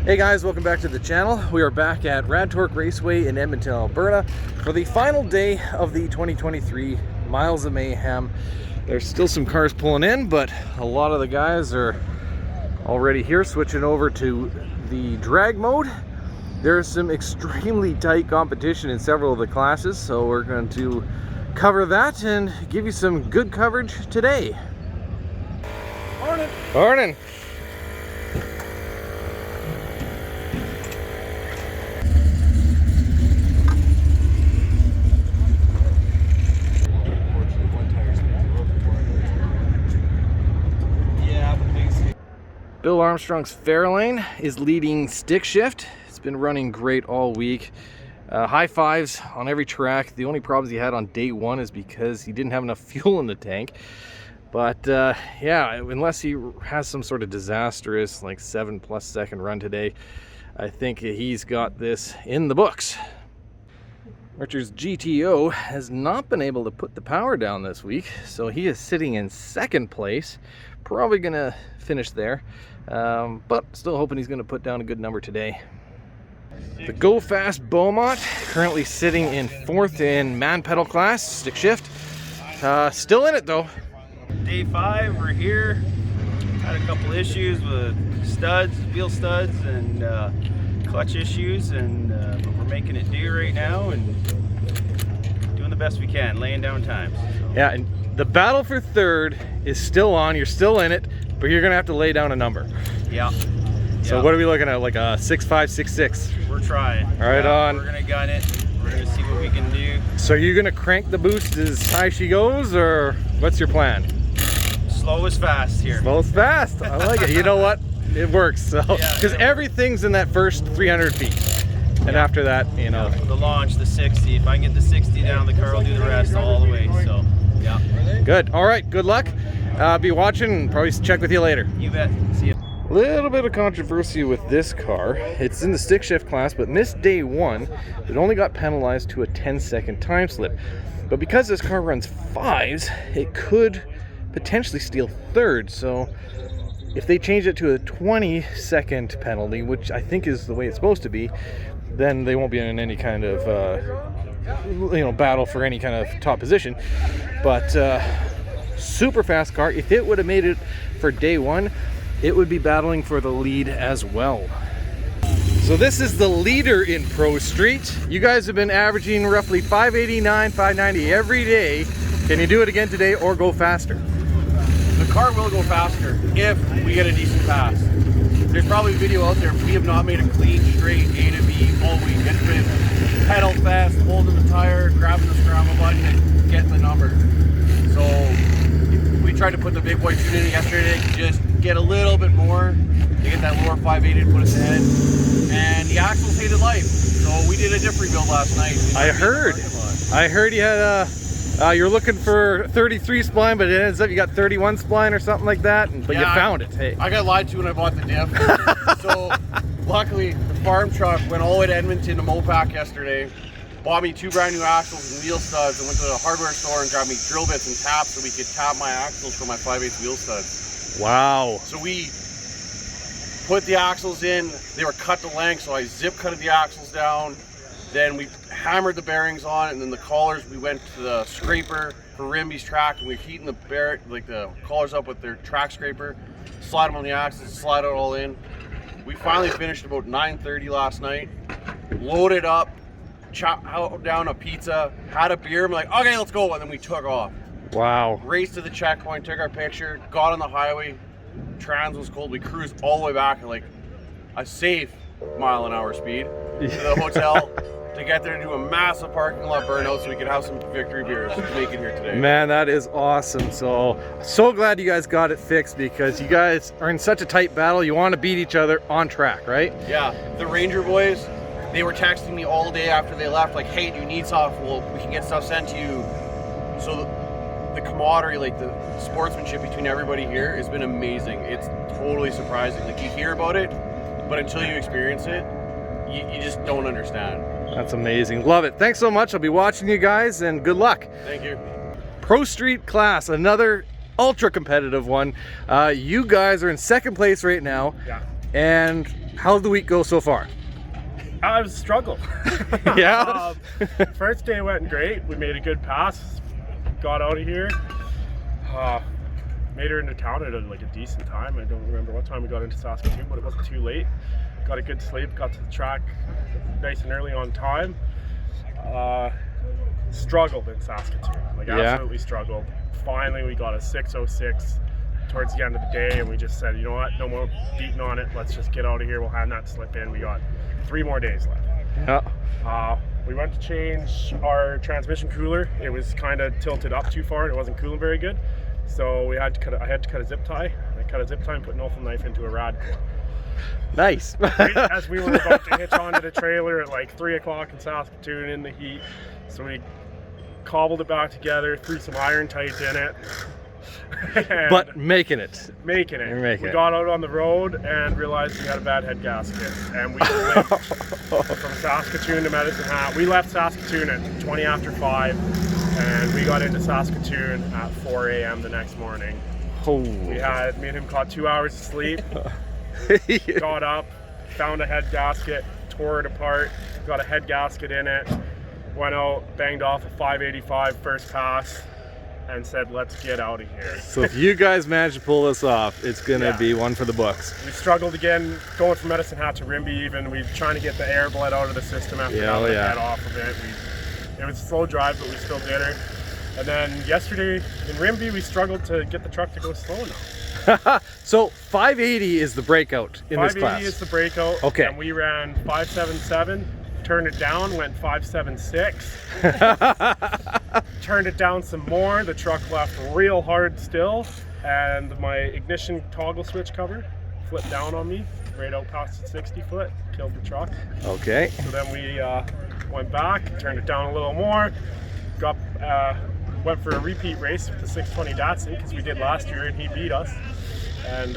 Hey guys, welcome back to the channel. We are back at Rad Torque Raceway in Edmonton, Alberta for the final day of the 2023 Miles of Mayhem. There's still some cars pulling in, but a lot of the guys are already here switching over to the drag mode. There's some extremely tight competition in several of the classes, so we're going to cover that and give you some good coverage today. Morning. Morning. Bill Armstrong's Fairlane is leading stick shift. It's been running great all week. High fives on every track. The only problems he had on day one is because he didn't have enough fuel in the tank. But yeah, unless he has some sort of disastrous like 7+ second run today, I think he's got this in the books. Richard's GTO has not been able to put the power down this week, so he is sitting in second place. Probably gonna finish there, but still hoping he's gonna put down a good number today. The Go Fast Beaumont currently sitting in fourth in man pedal class, stick shift. Still in it though. Day 5, we're here. Had a couple issues with studs, wheel studs, and clutch issues, and but we're making it do right now and doing the best we can, laying down times. So. Yeah, and the battle for third is still on. You're still in it, but you're gonna have to lay down a number. Yeah. So what are we looking at? Like a 6.5, 6.6? We're trying. Right on. We're gonna gun it. We're gonna see what we can do. So you're gonna crank the boost as high as she goes, or what's your plan? Slow is fast here. Slow is fast. I like it. You know what? It works. So because everything's in that first 300 feet, and after that, you know, the launch, the 60. If I can get the 60 down, the car will do the rest all the way. So yeah. Good. All right. Good luck. Be watching and probably check with you later. You bet. See you. Little bit of controversy with this car. It's in the stick shift class, but missed day one. It only got penalized to a 10-second time slip. But because this car runs fives, it could potentially steal third. So if they change it to a 20-second penalty, which I think is the way it's supposed to be, then they won't be in any kind of battle for any kind of top position. But super fast car. If it would have made it for day one, it would be battling for the lead as well. So this is the leader in Pro Street. You guys have been averaging roughly 589, 590 every day. Can you do it again today or go faster? The car will go faster if we get a decent pass. There's probably a video out there. We have not made a clean, straight A to B all week. It's been pedal fast, holding the tire, grabbing the scramble button, and getting the number. So we tried to put the big boy tune in yesterday to just get a little bit more to get that lower 580 to put us ahead. And the axles hated life. So we did a diff rebuild last night. I heard you had you're looking for 33 spline, but it ends up you got 31 spline or something like that, but you found it. Hey, I got lied to when I bought the diff. So luckily the farm truck went all the way to Edmonton to Mopac yesterday, bought me 2 brand new axles and wheel studs, and went to the hardware store and grabbed me drill bits and taps so we could tap my axles for my 5/8 wheel studs. Wow. So we put the axles in, they were cut to length, so I zip cutted the axles down. Then we hammered the bearings on, and then the collars, we went to the scraper for Rimby's track, and we're heating the collars up with their track scraper, slide them on the axles, slide it all in. We finally finished about 9:30 last night, loaded up, chopped down a pizza, had a beer. I'm like, okay, let's go, and then we took off. Wow. Raced to the checkpoint, took our picture, got on the highway. Trans was cold. We cruised all the way back at like a safe mile-an-hour speed to the hotel to get there to do a massive parking lot burnout so we could have some victory beers to make it here today. Man, that is awesome. So glad you guys got it fixed, because you guys are in such a tight battle. You want to beat each other on track, right? Yeah, the Ranger boys, they were texting me all day after they left, like, hey, do you need stuff? Well, we can get stuff sent to you. So the camaraderie, like the sportsmanship between everybody here has been amazing. It's totally surprising. Like, you hear about it, but until you experience it, you just don't understand. That's amazing. Love it. Thanks so much. I'll be watching you guys, and good luck. Thank you. Pro Street class, another ultra competitive one. You guys are in second place right now. Yeah. And how'd the week go so far? I've struggled. Yeah? First day went great. We made a good pass. Got out of here. Made her into town at a decent time. I don't remember what time we got into Saskatoon, but it wasn't too late. Got a good sleep. Got to the track nice and early on time. Struggled in Saskatoon. Absolutely struggled. Finally, we got a 6:06 towards the end of the day, and we just said, you know what, no more beating on it. Let's just get out of here. We'll hand that slip in. We got 3 more days left. Yeah. We went to change our transmission cooler. It was kind of tilted up too far and it wasn't cooling very good. So I had to cut a zip tie. I cut a zip tie and put an offal knife into a rad core. Nice. As we were about to hitch onto the trailer at like 3 o'clock in Saskatoon in the heat. So we cobbled it back together, threw some iron tight in it. But making it. Making it. You're making it. Got out on the road and realized we had a bad head gasket. And we went from Saskatoon to Medicine Hat. We left Saskatoon at 20 after 5 and we got into Saskatoon at 4 a.m. the next morning. Oh. Me and him caught 2 hours of sleep. Got up, found a head gasket, tore it apart, got a head gasket in it, went out, banged off a 585 first pass, and said, let's get out of here. So if you guys manage to pull this off, it's gonna be one for the books. We struggled again, going from Medicine Hat to Rimbey even. We were trying to get the air bled out of the system after having the head off of it. It was a slow drive, but we still did her. And then yesterday in Rimbey, we struggled to get the truck to go slow enough. So 580 is the breakout in this class. 580 is the breakout. Okay. And we ran 577. Turned it down, went 576. Turned it down some more. The truck left real hard still, and my ignition toggle switch cover flipped down on me right out past the 60 foot, killed the truck. Okay. So then we went back, turned it down a little more, went for a repeat race with the 620 Datsun because we did last year and he beat us, and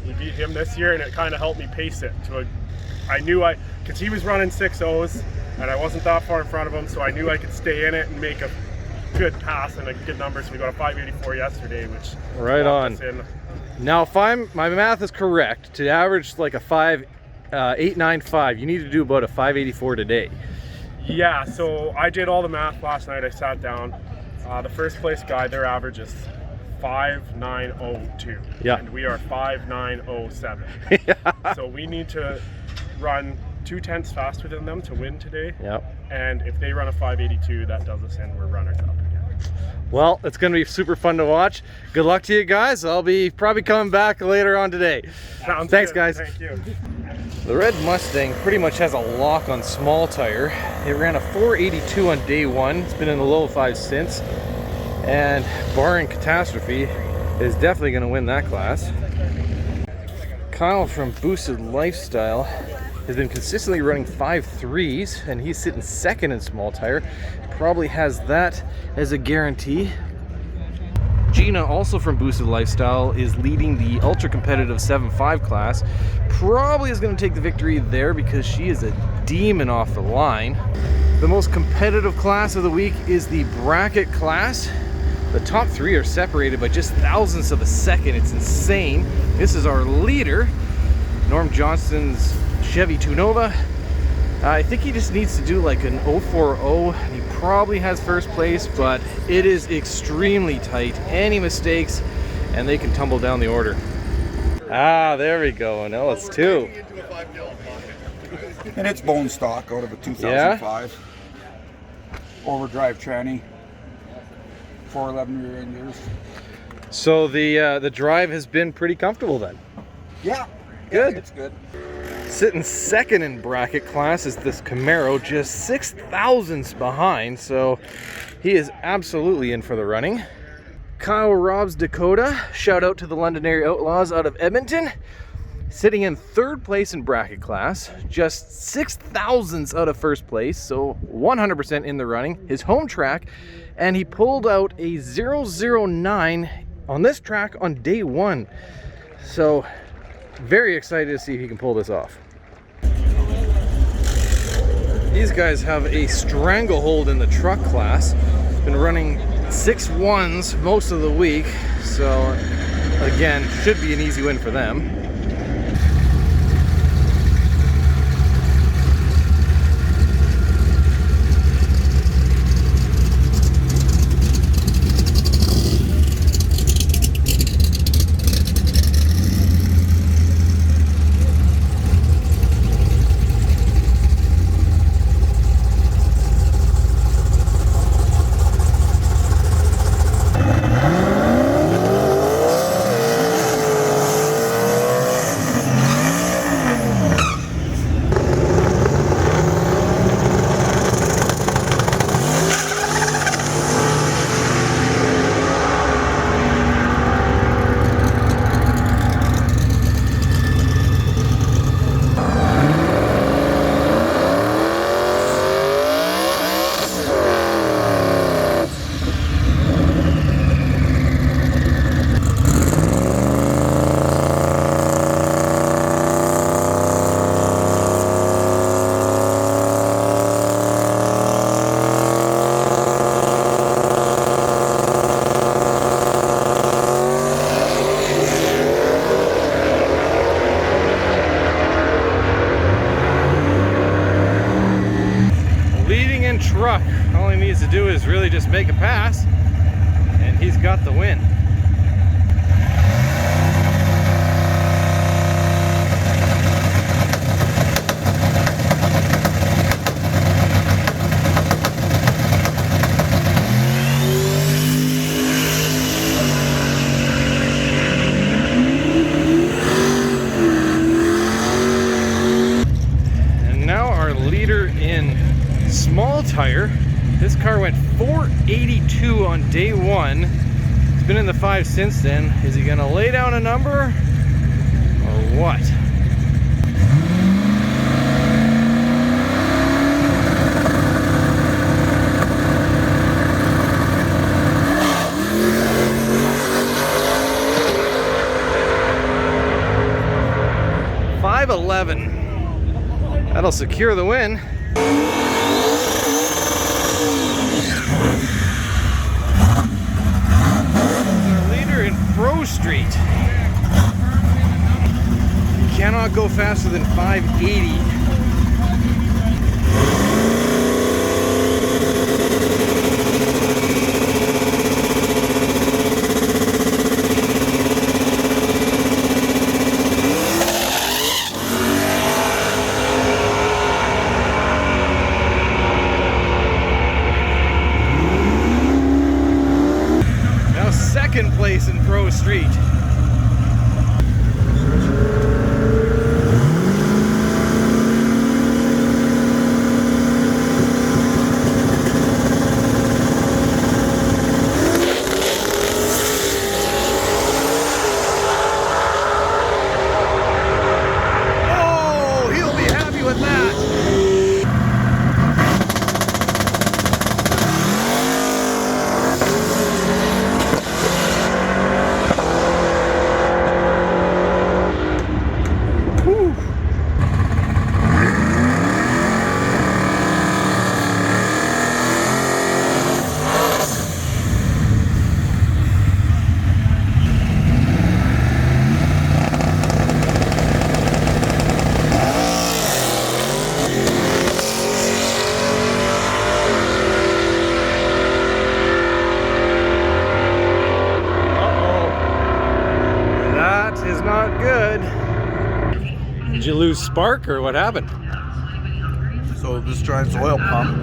we beat him this year, and it kind of helped me pace it to because he was running 6.0s and I wasn't that far in front of him, so I knew I could stay in it and make a good pass and a good number. So we got a 584 yesterday, which right on. Now, if my math is correct, to average like a 5.895, you need to do about a 584 today. Yeah, so I did all the math last night. I sat down. The first place guy, their average is 5.902. Yeah. And we are 5.907. Yeah. So we need to run 0.2 faster than them to win today. Yep. And if they run a 582, that does us in. We're runners up again. Well, it's going to be super fun to watch. Good luck to you guys. I'll be probably coming back later on today. Sounds Thanks, good. guys. Thank you. The red Mustang pretty much has a lock on small tire. It ran a 482 on day 1. It's been in the low 5s since. And barring catastrophe, is definitely going to win that class. Kyle from Boosted Lifestyle has been consistently running 5.3s, and he's sitting second in small tire. Probably has that as a guarantee. Gina, also from Boosted Lifestyle, is leading the ultra competitive 7.5 class. Probably is going to take the victory there because she is a demon off the line. The most competitive class of the week is the bracket class. The top 3 are separated by just thousandths of a second. It's insane. This is our leader, Norm Johnston's Chevy Tunova. I think he just needs to do like an 040. He probably has first place, but it is extremely tight. Any mistakes and they can tumble down the order. Ah, there we go, an LS2. And it's bone stock out of a 2005. Overdrive tranny. 411 rear end gears. So the drive has been pretty comfortable then? Yeah. Good. Yeah, it's good. Sitting second in bracket class is this Camaro, just 6 thousandths behind, so he is absolutely in for the running. Kyle robs Dakota, shout out to the London Area Outlaws out of Edmonton, sitting in 3rd place in bracket class, just 6 thousandths out of first place, so 100% in the running. His home track, and he pulled out a 009 on this track on day 1. So very excited to see if he can pull this off. These guys have a stranglehold in the truck class. Been running 6.1s most of the week, so again, should be an easy win for them. truck. All he needs to do is really just make a pass, and he's got the win. In small tire, this car went 482 on day one. It's been in the 5 since then. Is he gonna lay down a number or what? .511. That'll secure the win. Our leader in Pro Street. You cannot go faster than 580. Second place in Pro Street. Oh, he'll be happy with that. Not good. Did you lose spark or what happened? So this drives the oil pump,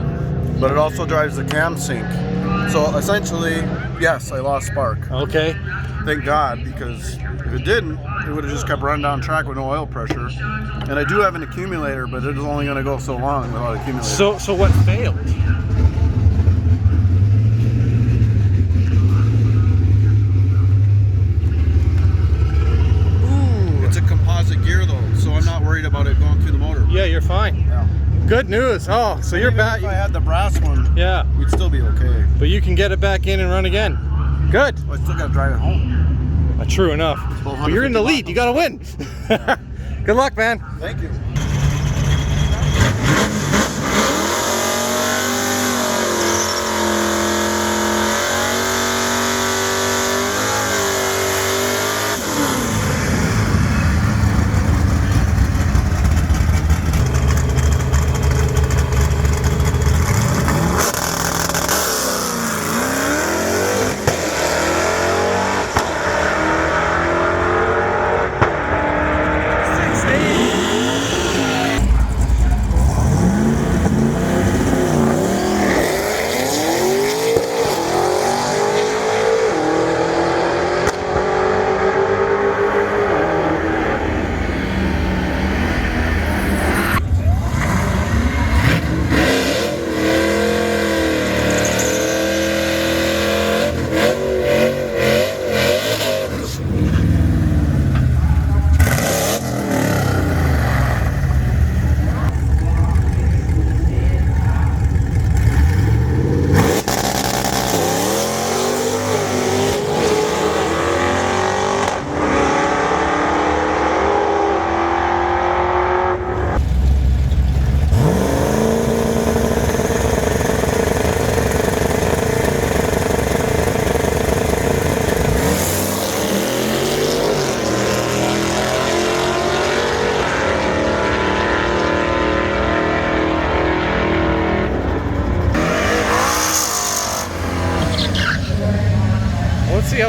but it also drives the cam sync. So essentially, yes, I lost spark. Okay. Thank God, because if it didn't, it would have just kept running down track with no oil pressure. And I do have an accumulator, but it is only going to go so long without accumulator. So what failed? Gear though, so I'm not worried about it going through the motor. Yeah, you're fine. Yeah. Good news. Oh, so you're back. If I had the brass one, yeah, we'd still be okay. But you can get it back in and run again. Good. Well, I still got to drive it home. True enough. But you're in the lead. You got to win. Good luck, man. Thank you.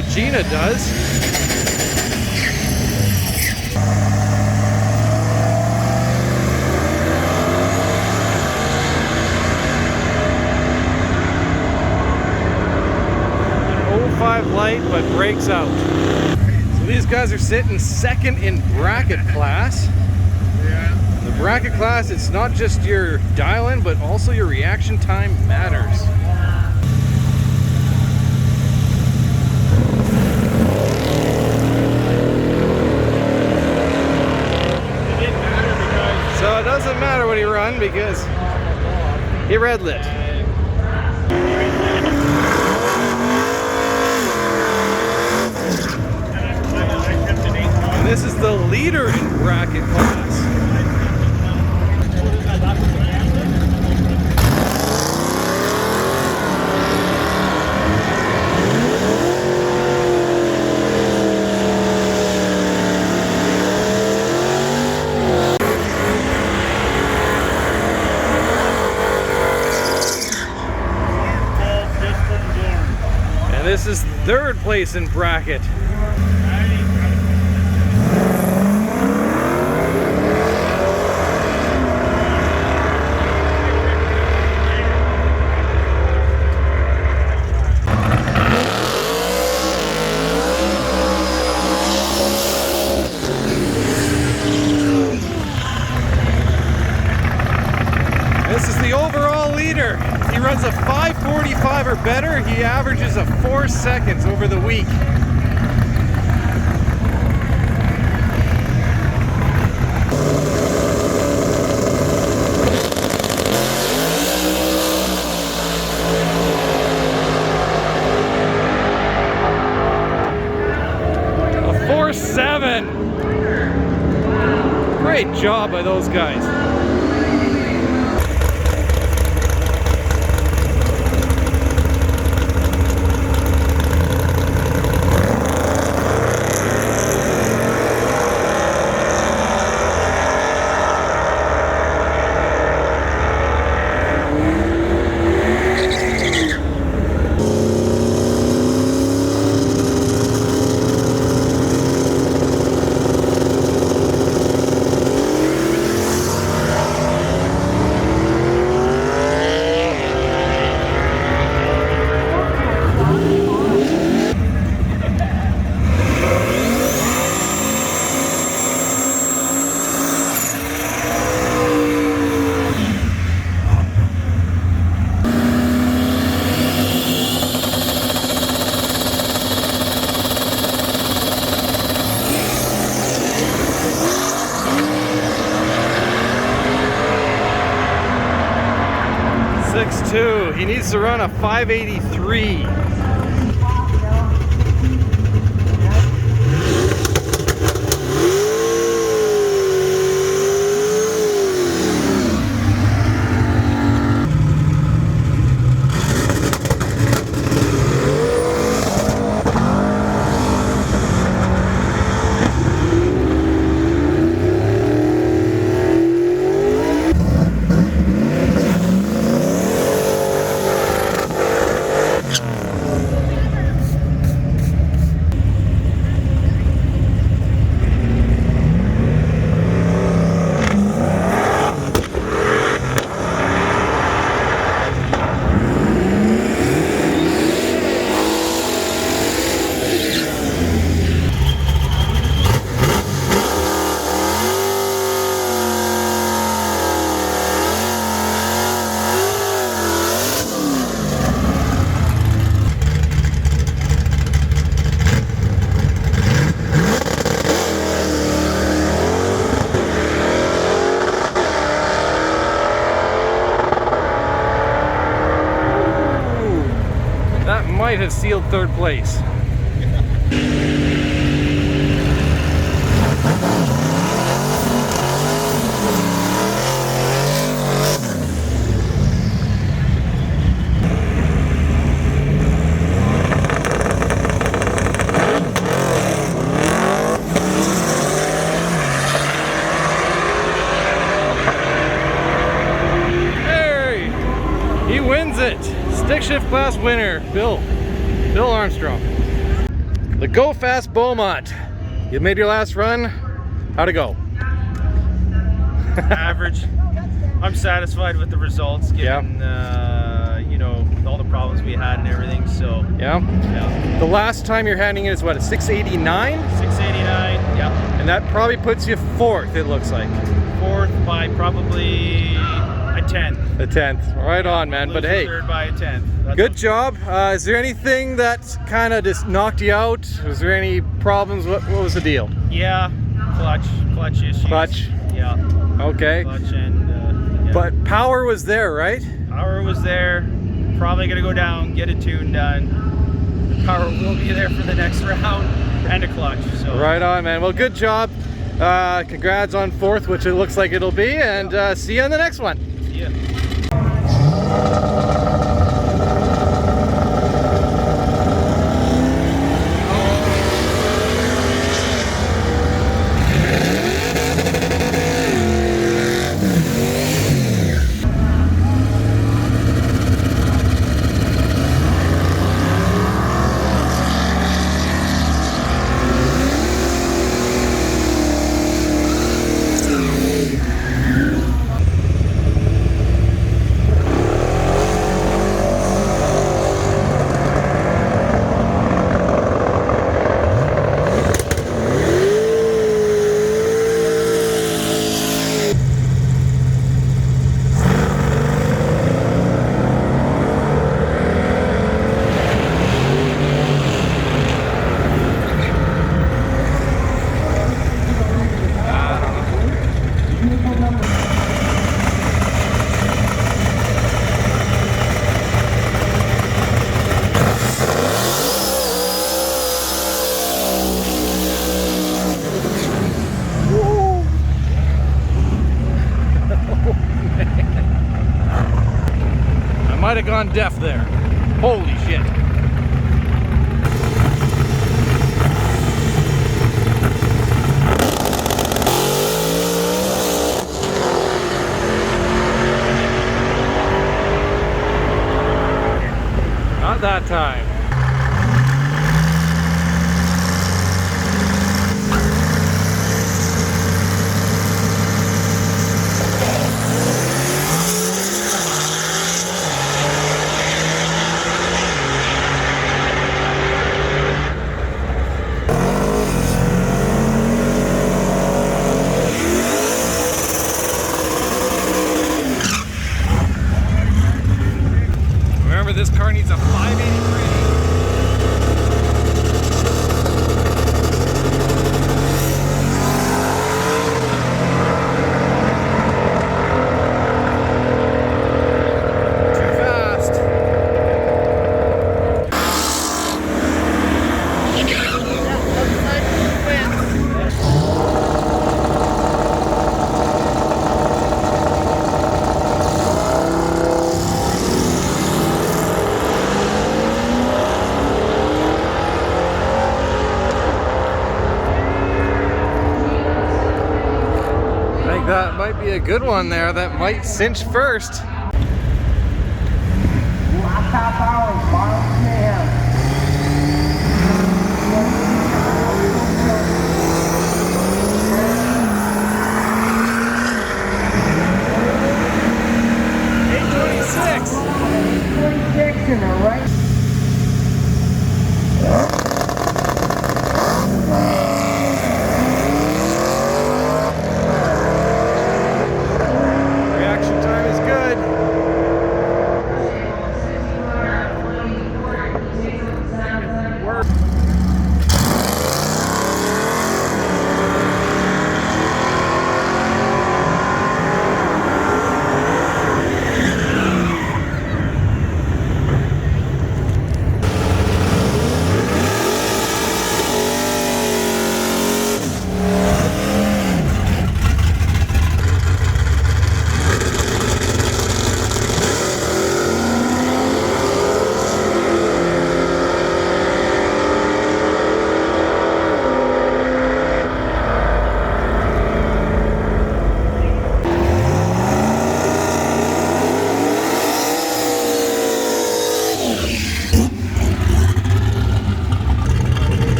how Gina does. Light, but brakes out. So these guys are sitting second in bracket class. Yeah. The bracket class, it's not just your dial-in, but also your reaction time matters. So it doesn't matter what he run because he red lit. This is the leader in bracket class. And this is third place in bracket. This is the overall leader. He runs a 5:45 or better. He averages a 4 seconds over the week. A 4.7. Great job by those guys. He needs to run a 583. Might have sealed third place. Hey, he wins it. Stick shift class winner, Bill Armstrong. The Go Fast Beaumont. You made your last run. How'd it go? Average. I'm satisfied with the results, given you know, all the problems we had and everything. So Yeah. yeah, The last time you're handing it is what, a 689? 689. Yeah, And that probably puts you 4th, it looks like. 4th by probably a 10th. The 10th. Right on, man. But Lose a hey, 3rd by a 10th. That's good job. Is there anything that kind of just knocked you out? Was there any problems? What was the deal? Yeah, clutch issues. Clutch? Yeah, Okay. clutch and yeah. But power was there, right? Power was there. Probably gonna go down, get a tune done. The power will be there for the next round, and a clutch. So Right on, man. Well, good job. Congrats on 4th, which it looks like it'll be, and see you on the next one. yeah. I might have gone deaf there. Holy shit. Not that time. Remember, this car needs a 583. Too fast. I think that might be a good one there. That might cinch first. Last half hour, Miles Mayhem. $826. 46 in the right. Reaction time is good.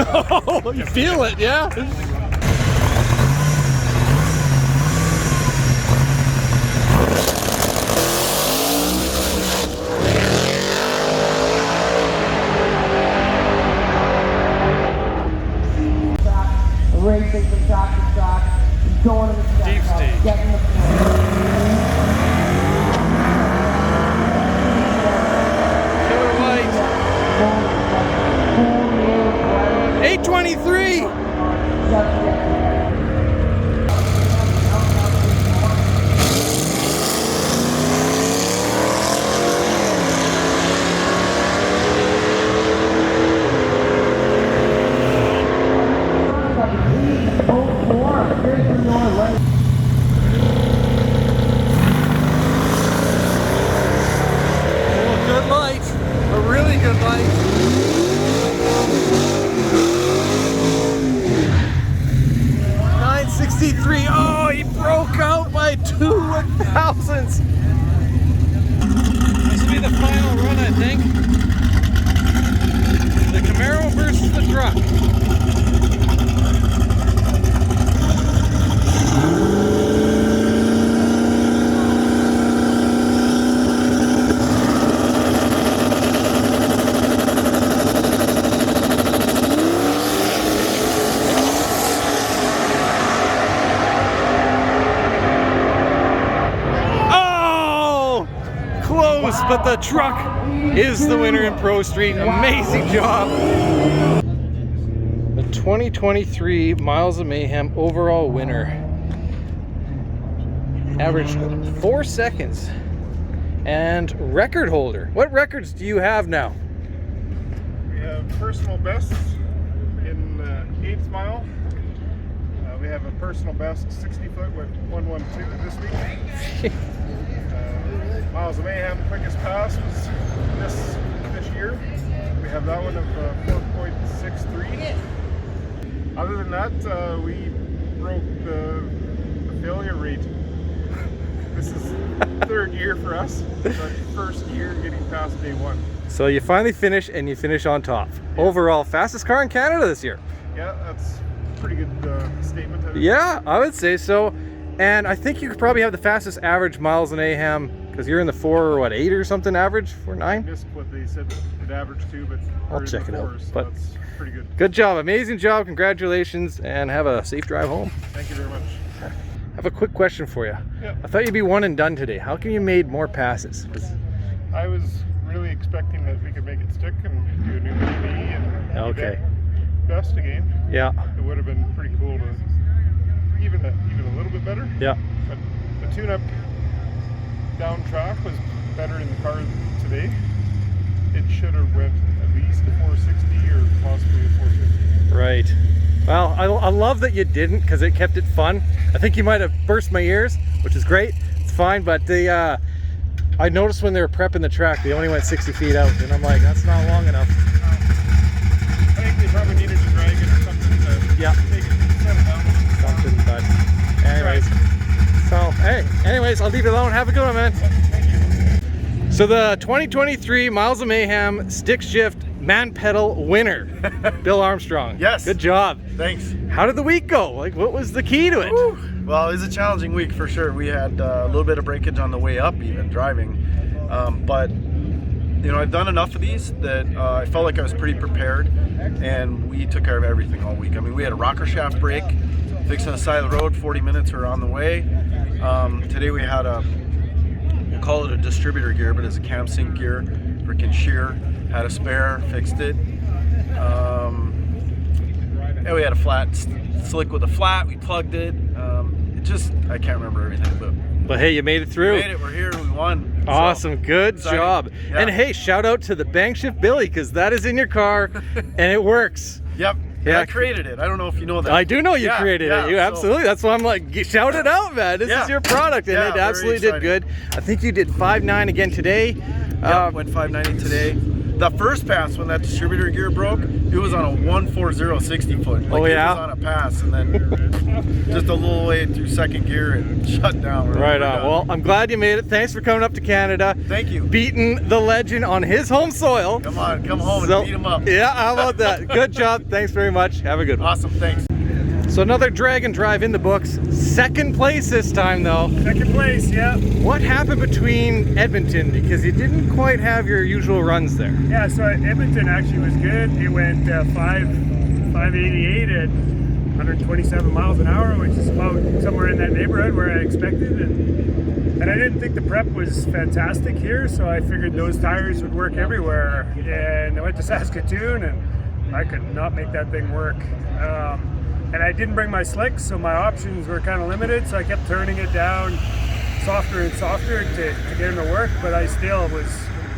Oh, you feel it, yeah? Racing from track to track. He's going to the Deep stage. Getting the Killer White. 823. Good light, a really good light. 963. Oh, he broke out by 2/1000ths. This will be the final run, I think. The Camaro versus the truck. But the truck is the winner in Pro Street. Amazing job. The 2023 Miles of Mayhem overall winner. Averaged 4 seconds. And record holder. What records do you have now? We have personal bests in 8th mile. We have a personal best 60 foot with 112 this week. Miles of Mayhem quickest pass was this year. We have that one of 4.63. Other than that, we broke the failure rate. This is third year for us, but first year getting past day one. So you finally finish, and you finish on top. Overall, fastest car in Canada this year. Yeah, that's a pretty good statement. Yeah, I would say so. And I think you could probably have the fastest average Miles of Mayhem, because you're in the 8 or something average, 4.9? I missed what they said it averaged to, but I'll we're in check the it out. fours, so But that's pretty good. good job, amazing job, congratulations, and have a safe drive home. Thank you very much. I have a quick question for you. Yeah. I thought you'd be one and done today. How come you made more passes? I was really expecting that we could make it stick and do a new PB and Okay. best again. Yeah, It would have been pretty cool to even a little bit better. yeah. But the tune-up down track was better in the car today. It should have went at least a 460 or possibly a 450. Right. Well, I love that you didn't, because it kept it fun. I think you might have burst my ears, which is great. It's fine, but I noticed when they were prepping the track, they only went 60 feet out, and I'm like, that's not long enough. I think they probably needed to drag it or something to Yeah. make it settle down. Something, but anyways. So, hey, anyways, I'll leave it alone. Have a good one, man. Thank you. So the 2023 Miles of Mayhem stick shift man pedal winner, Bill Armstrong. Yes. Good job. Thanks. How did the week go? Like, what was the key to it? Woo. Well, it was a challenging week for sure. We had a little bit of breakage on the way up, even driving. But you know, I've done enough of these that I felt like I was pretty prepared, and we took care of everything all week. I mean, we had a rocker shaft break, fixed on the side of the road. 40 minutes we were on the way. Today we had we'll call it a distributor gear, but it's a cam sync gear, freaking shear. Had a spare, fixed it. And we had a flat slick with a flat. We plugged it. I can't remember everything, But hey, you made it through. we made it. We're here. We won. Awesome, good exciting. job. Yeah. And hey, shout out to the Bang Shift Billy, because that is in your car and it works. Yep. Yeah. I created it. I don't know if you know that. I do know you Yeah, created yeah, it. You so- absolutely. That's why I'm like, shout it out, man. This Yeah. is your product, and Yeah, it very absolutely did exciting. good. I think you did 5.9 again today. Yep, went 590 today. the first pass when that distributor gear broke, it was on a 140 60 foot. Like, oh yeah. It was on a pass, and then just a little way through second gear and shut down. Right on. Well, I'm glad you made it. Thanks for coming up to Canada. Thank you. Beating the legend on his home soil. Come on, come home and beat him up. Yeah, how about that? Good job. Thanks very much. Have a good one. Awesome. Thanks. So another Dragon Drive in the books. Second place this time though. Second place, yeah. What happened between Edmonton? Because you didn't quite have your usual runs there. Yeah, so Edmonton actually was good. It went 588 at 127 miles an hour, which is about somewhere in that neighborhood where I expected. And I didn't think the prep was fantastic here, so I figured those tires would work everywhere. And I went to Saskatoon and I could not make that thing work. And I didn't bring my slicks, so my options were kind of limited, so I kept turning it down softer and softer to get them to work, but I still was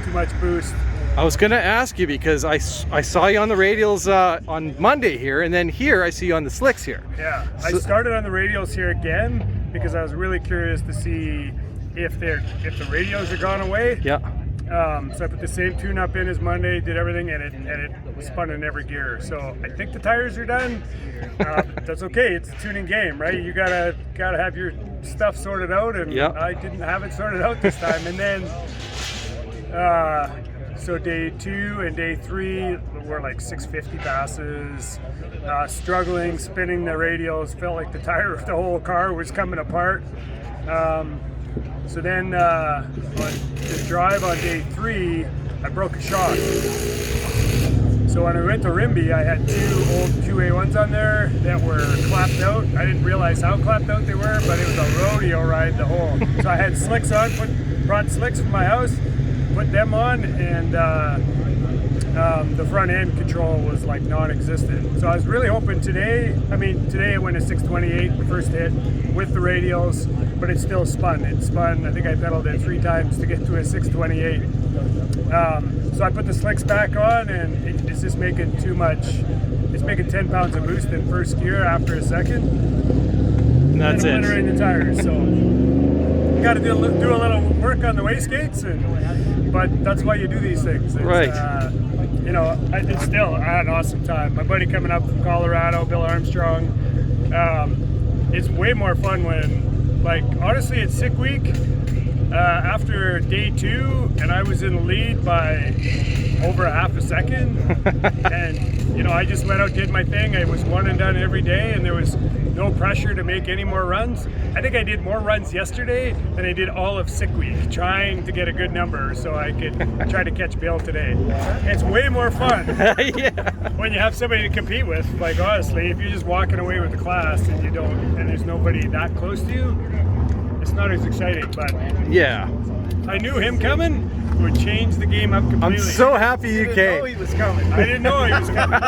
too much boost. I was gonna ask you because I saw you on the radials on Monday here, and then here I see you on the slicks here. Yeah, I started on the radials here again because I was really curious to see if the radios are gone away. Yeah. So I put the same tune-up in as Monday, did everything, and it spun in every gear. So I think the tires are done. That's okay. It's a tuning game, right? You gotta have your stuff sorted out, and I didn't have it sorted out this time. And then, so day 2 and day 3 were like 650 passes. Struggling, spinning the radials. Felt like the tire of the whole car was coming apart. So then on the drive on day 3, I broke a shock. So when I went to Rimby, I had 2 old QA1s on there that were clapped out. I didn't realize how clapped out they were, but it was a rodeo ride the whole. So I had slicks on, brought slicks from my house, put them on, and the front end control was like non-existent. So I was really hoping today it went a 628 the first hit with the radials, but it still spun. It spun, I think I pedaled it 3 times to get to a 628. So I put the slicks back on, and it's just making too much. It's making 10 pounds of boost in first gear after a second. And that's it. In the tires, so got to do a little work on the wastegates, but that's why you do these things. Right. I had an awesome time. My buddy coming up from Colorado, Bill Armstrong. It's way more fun when, like, honestly, it's sick week. After day 2, and I was in the lead by over a half a second, and I just went out, did my thing. I was one and done every day, and there was no pressure to make any more runs. I think I did more runs yesterday than I did all of sick week, trying to get a good number so I could try to catch Bill today. It's way more fun when you have somebody to compete with. Like, honestly, if you're just walking away with the class and there's nobody that close to you, it's not as exciting. But yeah, I knew him coming would change the game up completely. I'm so happy you came. I didn't know he was coming. I didn't know he was coming. No.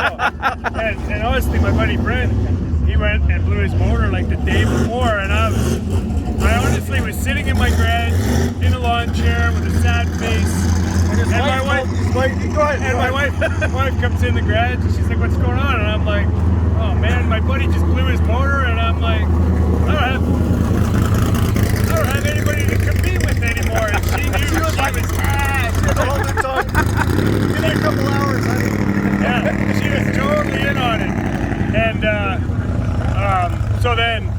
And honestly, my buddy Brent, he went and blew his motor like the day before, and I honestly was sitting in my garage in a lawn chair with a sad face. And my wife comes in the garage and she's like, "What's going on?" And I'm like, "Oh man, my buddy just blew his motor," and I'm like, I don't have anybody to compete with anymore. And she knew she was all the time. In a couple hours, honey. Yeah, she was totally in on it. And so then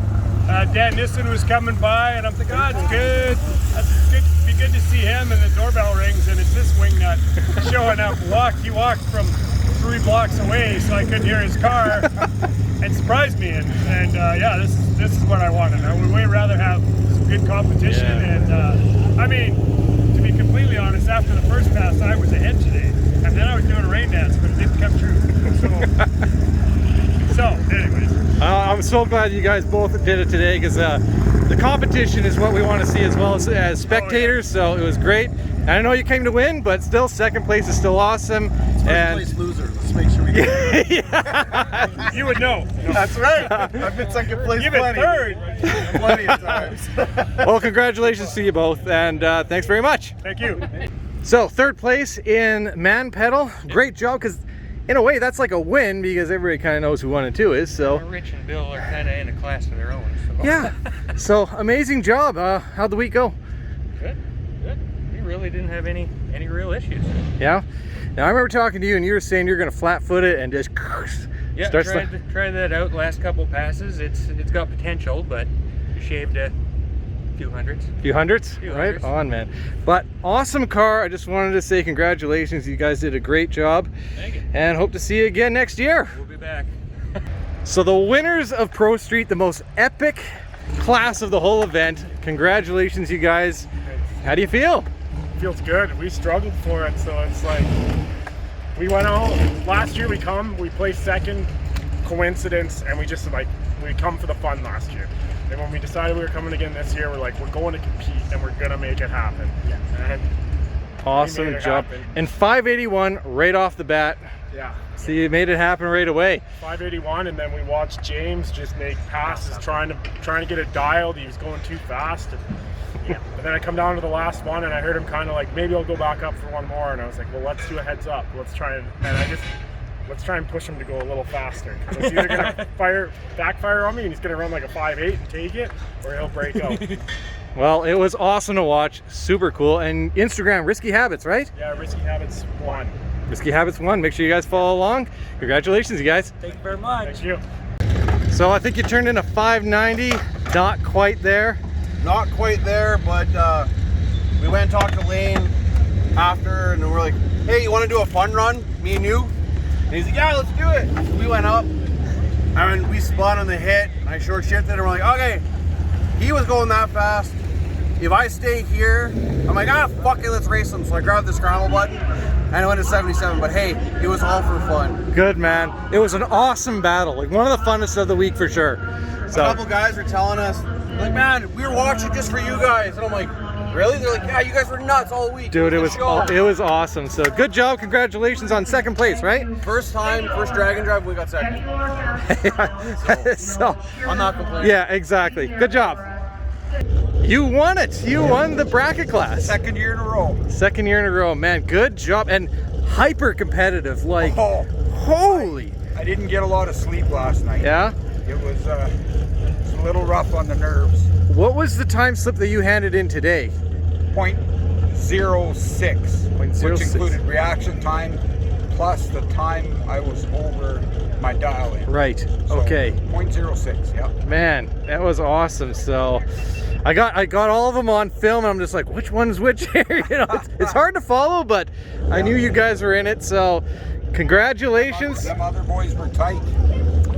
Dan Nissen was coming by, and I'm thinking, it's good. It'd be good to see him, and the doorbell rings, and it's this wingnut showing up. He walked from 3 blocks away, so I couldn't hear his car, and surprised me. And this is what I wanted. I would way rather have some good competition. Yeah. And to be completely honest, after the first pass, I was ahead today, and then I was doing a rain dance, but it didn't come true. So anyways. I'm so glad you guys both did it today, because the competition is what we want to see as well as spectators. So it was great. And I know you came to win, but still, second place is still awesome. First place loser. Let's make sure we get it. You would know. That's right. I've been second place plenty. Plenty of times. Well, congratulations to you both, and thanks very much. Thank you. So, third place in man pedal. Great job, because in a way that's like a win, because everybody kind of knows who 1 and 2 is. So Rich and Bill are kind of in a class of their own. So. Yeah. So amazing job. How'd the week go? Good. We really didn't have any real issues. Yeah. Now I remember talking to you and you were saying you're going to flat foot it and just Yeah, tried that out last couple passes. It's got potential, but you shaved a few hundreds. Few hundreds? Right on, man. But awesome car. I just wanted to say congratulations. You guys did a great job. Thank you. And hope to see you again next year. We'll be back. So the winners of Pro Street, the most epic class of the whole event. Congratulations, you guys. How do you feel? Feels good. We struggled for it, so it's like we went out last year. We placed second, coincidence, and we come for the fun last year. And when we decided we were coming again this year, we're like, we're going to compete and we're gonna make it happen. Yeah. And awesome job. Happen. And 581 right off the bat. Yeah. So you made it happen right away. 581, and then we watched James just make passes, trying to get it dialed. He was going too fast. And then I come down to the last one, and I heard him kind of like, maybe I'll go back up for one more. And I was like, well, let's do a heads up. Let's try and push him to go a little faster. Because it's either gonna backfire on me, and he's gonna run like a 5.8 and take it, or he'll break out. Well, it was awesome to watch. Super cool. And Instagram, Risky Habits, right? Yeah, Risky Habits 1. Risky Habits 1. Make sure you guys follow along. Congratulations, you guys. Thank you very much. Thank you. So I think you turned in a 590. Not quite there. Not quite there, but we went and talked to Lane after, and we're like, hey, you want to do a fun run, me and you? And he's like, yeah, let's do it. So we went up, and we spun on the hit, and I short shifted, and we're like, okay. He was going that fast. If I stay here, I'm like, fuck it, let's race him. So I grabbed the scramble button, and I went to 77, but hey, it was all for fun. Good, man. It was an awesome battle. Like one of the funnest of the week for sure. So, a couple guys were telling us, like, man, we were watching just for you guys. And I'm like, really? They're like, yeah, you guys were nuts all week. dude, it was awesome. So good job. Congratulations on second place, right? First Dragon Drive, we got second. So I'm not complaining. yeah, exactly. Good job. You won it. You won the bracket class. Second year in a row. Second year in a row, man. Good job. And hyper competitive. Like, holy. I didn't get a lot of sleep last night. Yeah? It was a little rough on the nerves. What was the time slip that you handed in today? 0.06, which included reaction time plus the time I was over my dial-in. Right. So, okay. 0.06. Yeah. Man, that was awesome. So I got all of them on film, and I'm just like, which one's which here? You know, it's hard to follow, but I knew you guys were in it. So congratulations. Them other boys were tight.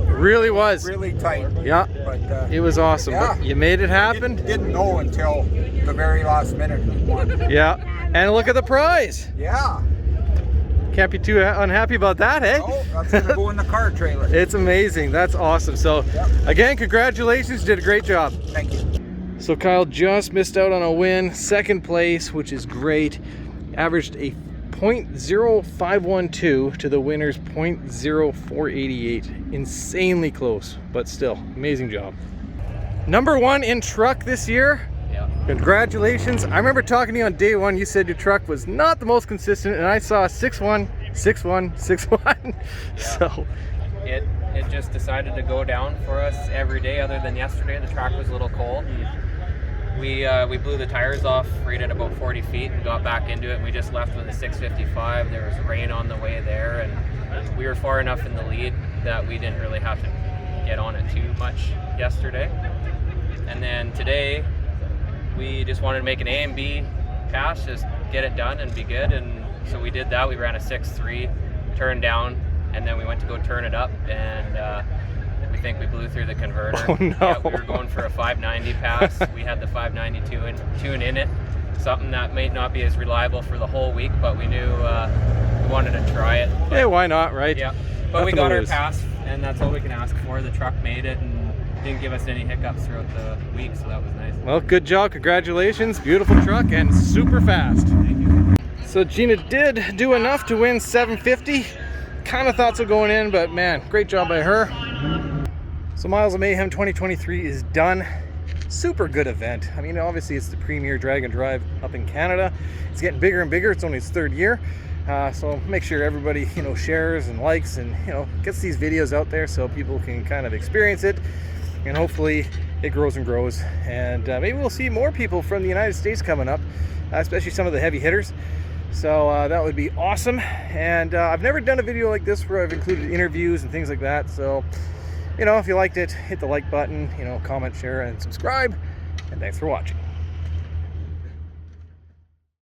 Really was. Really tight. Yeah. But it was awesome. yeah. But you made it happen. Didn't know until the very last minute we won. Yeah. And look at the prize. Yeah. Can't be too unhappy about that, eh? Oh, that's gonna go in the car trailer. It's amazing. That's awesome. So again, congratulations. You did a great job. Thank you. So Kyle just missed out on a win. Second place, which is great. Averaged a 0.0512 to the winner's 0.0488. Insanely close, but still, amazing job. Number one in truck this year. Yeah. Congratulations. I remember talking to you on day one. You said your truck was not the most consistent, and I saw 6.1, 6.1, 6.1. Yeah. So It just decided to go down for us every day other than yesterday. The track was a little cold. We blew the tires off right at about 40 feet and got back into it, and we just left with a 655. There was rain on the way there, and we were far enough in the lead that we didn't really have to get on it too much yesterday. And then today we just wanted to make an A and B pass, just get it done and be good, and so we did that. We ran a 6.3 turn down, and then we went to go turn it up, and we think we blew through the converter. Oh, no. Yeah, we were going for a 590 pass. We had the 592 tune in it, something that may not be as reliable for the whole week, but we knew we wanted to try it. But, hey, why not, right? Yeah, but we Nothing got to our lose. pass, and that's all we can ask for. The truck made it and didn't give us any hiccups throughout the week, so that was nice. Well, good job. Congratulations. Beautiful truck and super fast. Thank you. So Gina did do enough to win 750. Kind of thought so going in, but man, great job by her. So Miles of Mayhem 2023 is done. Super good event. I mean, obviously it's the premier drag and drive up in Canada. It's getting bigger and bigger. It's only its third year. So make sure everybody, shares and likes and, gets these videos out there so people can kind of experience it. And hopefully it grows and grows. And maybe we'll see more people from the United States coming up, especially some of the heavy hitters. So that would be awesome. And I've never done a video like this where I've included interviews and things like that. So, you know, if you liked it, hit the like button, you know, comment, share, and subscribe. And thanks for watching.